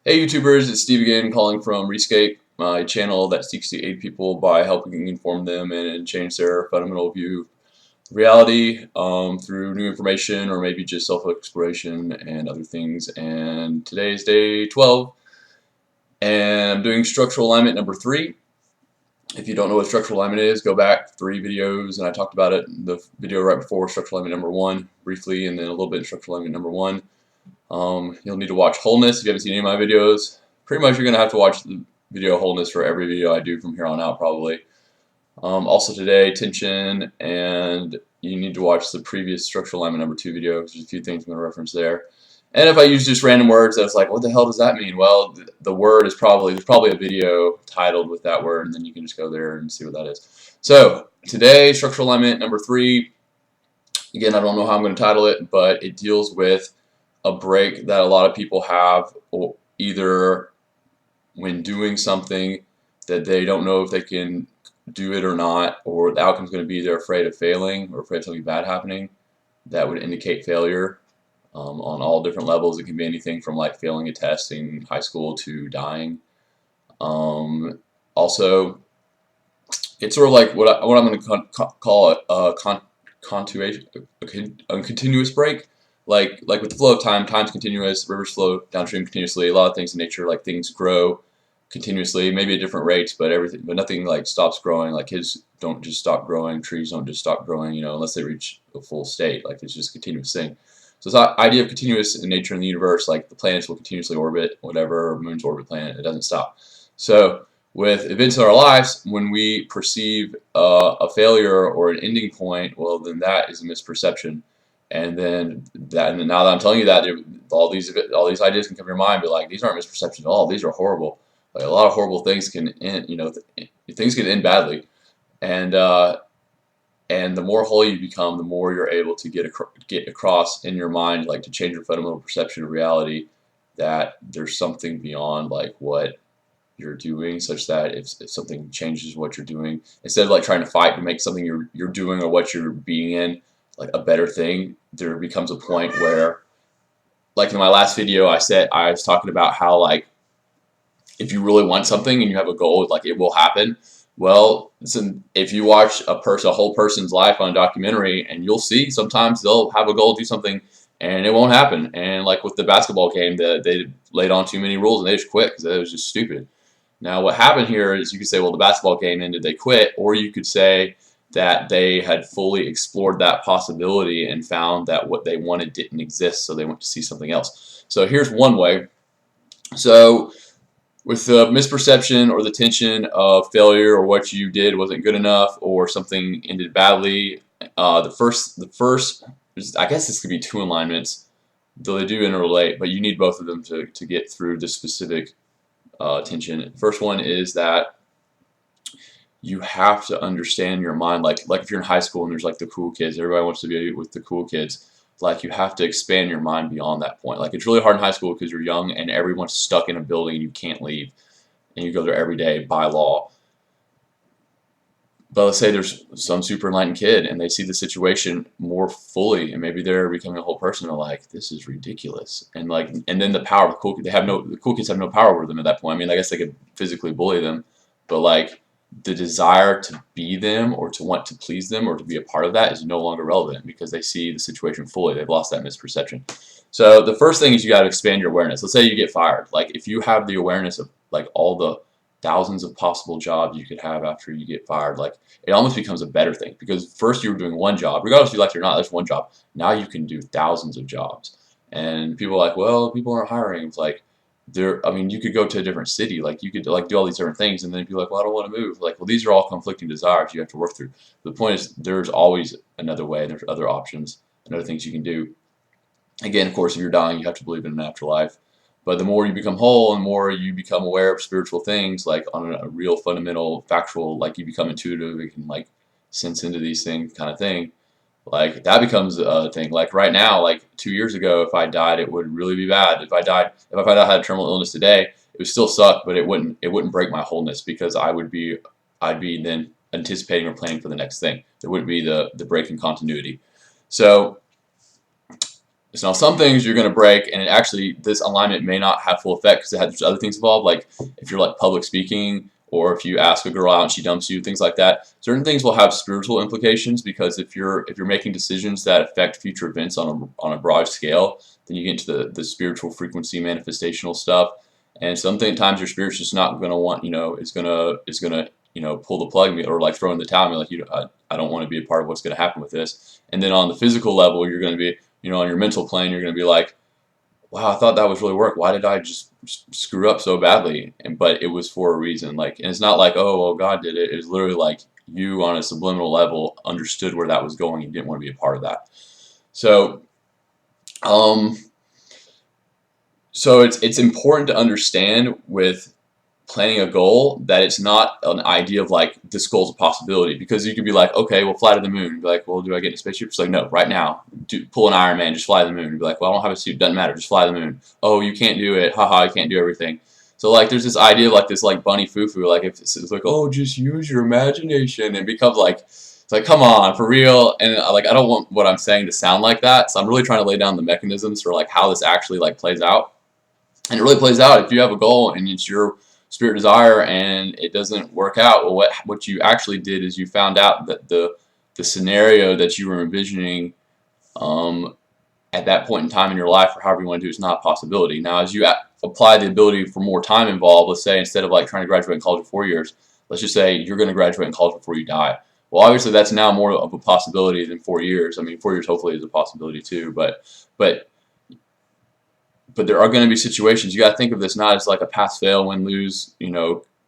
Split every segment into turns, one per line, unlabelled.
Hey YouTubers, it's Steve again calling from Rescape, my channel that seeks to aid people by helping inform them and change their fundamental view of reality through new information or maybe just self-exploration and other things. And today is day 12 and I'm doing structural alignment number 3. If you don't know what structural alignment is, go back 3 videos and I talked about it in the video right before structural alignment number 1 briefly, and then a little bit in structural alignment number 1. You'll need to watch wholeness if you haven't seen any of my videos. Pretty much you're going to have to watch the video wholeness for every video I do from here on out probably. Also today, tension, and you need to watch the previous structural alignment number 2 video because there's a few things I'm going to reference there. And if I use just random words, that's like, what the hell does that mean? Well, the word is there's probably a video titled with that word, and then you can just go there and see what that is. So today, structural alignment number 3. Again, I don't know how I'm going to title it, but it deals with a break that a lot of people have, or either when doing something that they don't know if they can do it or not, or the outcome's going to be they're afraid of failing or afraid of something bad happening. That would indicate failure on all different levels. It can be anything from like failing a test in high school to dying. Also, it's sort of like what I'm going to call a continuous break. Like with the flow of time, time's continuous, rivers flow downstream continuously. A lot of things in nature, like things grow continuously, maybe at different rates, but nothing like stops growing. Like kids don't just stop growing, trees don't just stop growing, unless they reach a full state. Like it's just a continuous thing. So this idea of continuous in nature and the universe, like the planets will continuously orbit, whatever, moons orbit planet, it doesn't stop. So with events in our lives, when we perceive a failure or an ending point, well, then that is a misperception. And then now that I'm telling you that, all these ideas can come to your mind, but like these aren't misperceptions at all. These are horrible. Like a lot of horrible things can end. Things can end badly, and the more whole you become, the more you're able to get across in your mind, like to change your fundamental perception of reality, that there's something beyond like what you're doing, such that if something changes what you're doing, instead of like trying to fight to make something you're doing or what you're being in like a better thing, there becomes a point where, like in my last video, I was talking about how like if you really want something and you have a goal, like it will happen. Well, listen, if you watch a whole person's life on a documentary, and you'll see sometimes they'll have a goal to do something and it won't happen. And like with the basketball game, they laid on too many rules and they just quit because it was just stupid. Now, what happened here is you could say, well, the basketball game ended, they quit, or you could say that they had fully explored that possibility and found that what they wanted didn't exist, so they went to see something else. So here's one way. So with the misperception or the tension of failure, or what you did wasn't good enough, or something ended badly, the first, I guess this could be 2 alignments, though they do interrelate, but you need both of them to get through the specific tension. First one is that you have to understand your mind. Like if you're in high school and there's like the cool kids, everybody wants to be with the cool kids. Like you have to expand your mind beyond that point. Like it's really hard in high school because you're young and everyone's stuck in a building and you can't leave, and you go there every day by law. But let's say there's some super enlightened kid and they see the situation more fully, and maybe they're becoming a whole person. They're like, this is ridiculous, and then the power of the cool kids have no power over them at that point. I mean, I guess they could physically bully them, but like the desire to be them or to want to please them or to be a part of that is no longer relevant because they see the situation fully. They've lost that misperception. So the first thing is you got to expand your awareness. Let's say you get fired. Like if you have the awareness of like all the thousands of possible jobs you could have after you get fired, like it almost becomes a better thing, because first you were doing one job, regardless if you liked it or not, that's one job. Now you can do thousands of jobs, and people are like, well, people aren't hiring. It's like, I mean, you could go to a different city, like you could like do all these different things, and then people are like, well, I don't want to move. Like, well, these are all conflicting desires you have to work through. The point is, there's always another way. There's other options and other things you can do. Again, of course, if you're dying, you have to believe in an afterlife. But the more you become whole and the more you become aware of spiritual things, like on a real fundamental, factual, like you become intuitive, you can like sense into these things kind of thing, like that becomes a thing. Like right now, like 2 years ago, if I died, it would really be bad. If I found out I had a terminal illness today, it would still suck, but it wouldn't break my wholeness, because I'd be then anticipating or planning for the next thing. There wouldn't be the break in continuity. So So now some things you're going to break, and actually this alignment may not have full effect because it has other things involved, like if you're like public speaking, or if you ask a girl out and she dumps you, things like that. Certain things will have spiritual implications, because if you're making decisions that affect future events on a broad scale, then you get into the spiritual frequency manifestational stuff. And sometimes your spirit's just not going to want, is gonna pull the plug or like throw in the towel and be like, I don't want to be a part of what's going to happen with this. And then on the physical level, you're going to be, on your mental plane, you're going to be like, wow, I thought that was really work. Why did I just screw up so badly? But it was for a reason. Like, and it's not like, oh, well, God did it. It's literally like you on a subliminal level understood where that was going. You didn't want to be a part of that. So, it's important to understand with planning a goal that it's not an idea of like this goal's a possibility, because you could be like, okay, we'll fly to the moon. Be like, well, do I get in a spaceship? It's like, no, right now, pull an Iron Man, just fly to the moon. Be like, well, I don't have a suit, doesn't matter, just fly to the moon. Oh, you can't do it, haha, you can't do everything. So like, there's this idea of like this like bunny foo-foo, like if it's like, oh, just use your imagination, and it becomes like, it's like, come on, for real. And like, I don't want what I'm saying to sound like that, so I'm really trying to lay down the mechanisms for like how this actually like plays out. And it really plays out if you have a goal and it's your spirit desire and it doesn't work out. Well, what you actually did is you found out that the scenario that you were envisioning at that point in time in your life, or however you want to do it, is not a possibility. Now, as you apply the ability for more time involved, let's say instead of like trying to graduate in college in 4 years, let's just say you're going to graduate in college before you die. Well, obviously that's now more of a possibility than 4 years. I mean, 4 years hopefully is a possibility too, but there are going to be situations. You got to think of this not as like a pass, fail, win, lose,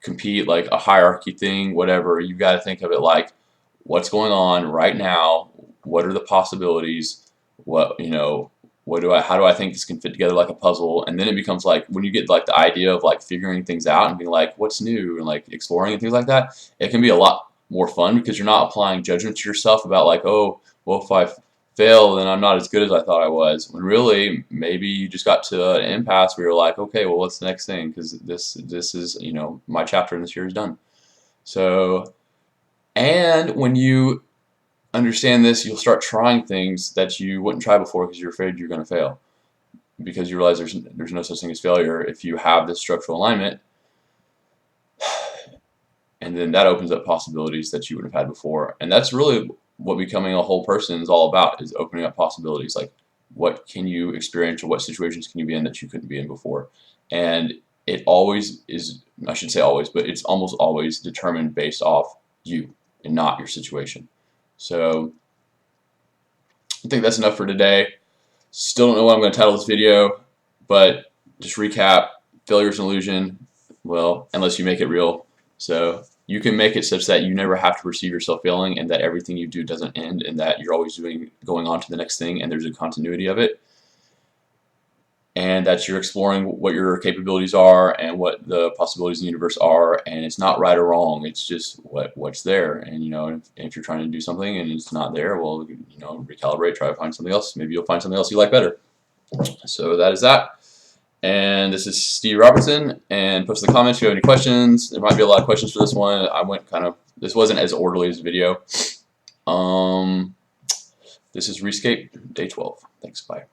compete, like a hierarchy thing, whatever. You got to think of it like, what's going on right now? What are the possibilities? How do I think this can fit together like a puzzle? And then it becomes like, when you get like the idea of like figuring things out and being like, what's new, and like exploring and things like that, it can be a lot more fun because you're not applying judgment to yourself about like, oh, well, if I fail, then I'm not as good as I thought I was. When really, maybe you just got to an impasse where you're like, okay, well, what's the next thing? Because this is, my chapter in this year is done. So, and when you understand this, you'll start trying things that you wouldn't try before because you're afraid you're going to fail. Because you realize there's no such thing as failure if you have this structural alignment. And then that opens up possibilities that you wouldn't have had before. And that's really what becoming a whole person is all about, is opening up possibilities. Like, what can you experience, or what situations can you be in that you couldn't be in before? And it always is, I shouldn't say always, but it's almost always determined based off you and not your situation. So I think that's enough for today. Still don't know what I'm going to title this video, but just recap: failure is an illusion, well, unless you make it real. So you can make it such that you never have to perceive yourself failing, and that everything you do doesn't end, and that you're always going on to the next thing, and there's a continuity of it, and that you're exploring what your capabilities are and what the possibilities in the universe are, and it's not right or wrong. It's just what's there. And if you're trying to do something and it's not there, well, recalibrate, try to find something else. Maybe you'll find something else you like better. So that is that. And this is Steve Robertson, and post in the comments if you have any questions. There might be a lot of questions for this one. This wasn't as orderly as the video. This is Rescape, day 12. Thanks, bye.